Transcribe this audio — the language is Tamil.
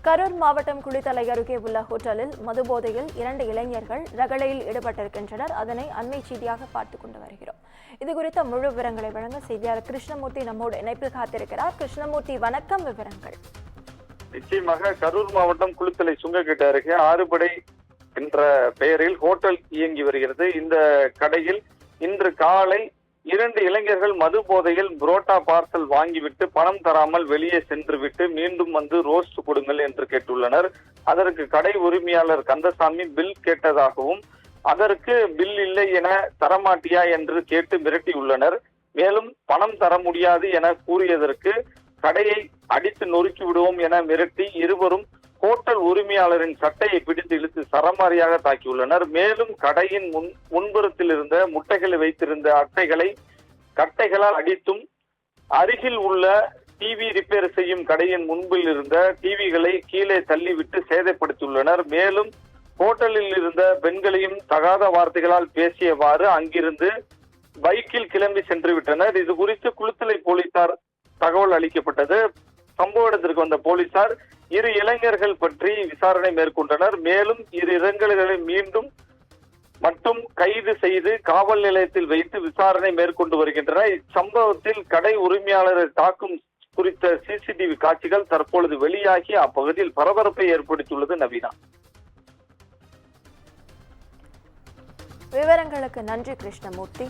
கரூர் மாவட்டம் குளித்தலை அருகே உள்ள ஹோட்டலில் மதுபோதையில் 2 இளைஞர்கள் ரகளையில் ஈடுபட்டிருக்கின்றனர். அதனை அண்மை செய்தியாக பார்த்துக் கொண்டு வருகிறோம். இதுகுறித்த முழு விவரங்களை வழங்க செய்தியாளர் கிருஷ்ணமூர்த்தி நம்மோடு இணைப்பில் காத்திருக்கிறார். கிருஷ்ணமூர்த்தி, வணக்கம். விவரங்கள் நிச்சயமாக கரூர் மாவட்டம் குளித்தலை சுங்கக்கட்டு அருகே ஆறுபடை என்ற பெயரில் ஹோட்டல் இயங்கி வருகிறது. இந்த கடையில் இன்று காலை 2 இளைஞர்கள் மது போதையில் புரோட்டா பார்சல் வாங்கிவிட்டு பணம் தராமல் வெளியே சென்று விட்டு மீண்டும் வந்து ரோஸ்ட் கொடுங்கள் என்று கேட்டுள்ளனர். அதற்கு கடை உரிமையாளர் கந்தசாமி பில் கேட்டதாகவும் அதற்கு பில் இல்லை என தரமாட்டியா என்று கேட்டு மிரட்டியுள்ளனர். மேலும் பணம் தர முடியாது என கூறியதற்கு கடையை அடித்து நொறுக்கி விடுவோம் என மிரட்டி இருவரும் ஹோட்டல் உரிமையாளரின் சட்டையை பிடித்து இழுத்து சரமாரியாக தாக்கியுள்ளனர். மேலும் கடையின் முன்புறத்தில் இருந்த முட்டைகளை வைத்திருந்த அட்டைகளை கட்டைகளால் அடித்தும் அருகில் உள்ள டிவி ரிப்பேர் செய்யும் கடையின் முன்பில் இருந்த டிவிகளை கீழே தள்ளிவிட்டு சேதப்படுத்தியுள்ளனர். மேலும் ஹோட்டலில் இருந்த பெண்களையும் தகாத வார்த்தைகளால் பேசியவாறு அங்கிருந்து பைக்கில் கிளம்பி சென்று விட்டனர். இது குறித்து குளித்தலை போலீசார் தகவல் அளிக்கப்பட்டது. சம்பவ இடத்திற்கு வந்த போலீசார் 2 இளைஞர்கள் பற்றி விசாரணை மேற்கொண்டனர். மேலும் 2 இளைஞர்களை மீண்டும் மட்டும் கைது செய்து காவல் நிலையத்தில் வைத்து விசாரணை மேற்கொண்டு வருகின்றனர். இச்சம்பவத்தில் கடை உரிமையாளரை தாக்கும் குறித்த சிசிடிவி காட்சிகள் தற்பொழுது வெளியாகி அப்பகுதியில் பரபரப்பை ஏற்படுத்தியுள்ளது. நவீனா, விவரங்களுக்கு நன்றி கிருஷ்ணமூர்த்தி.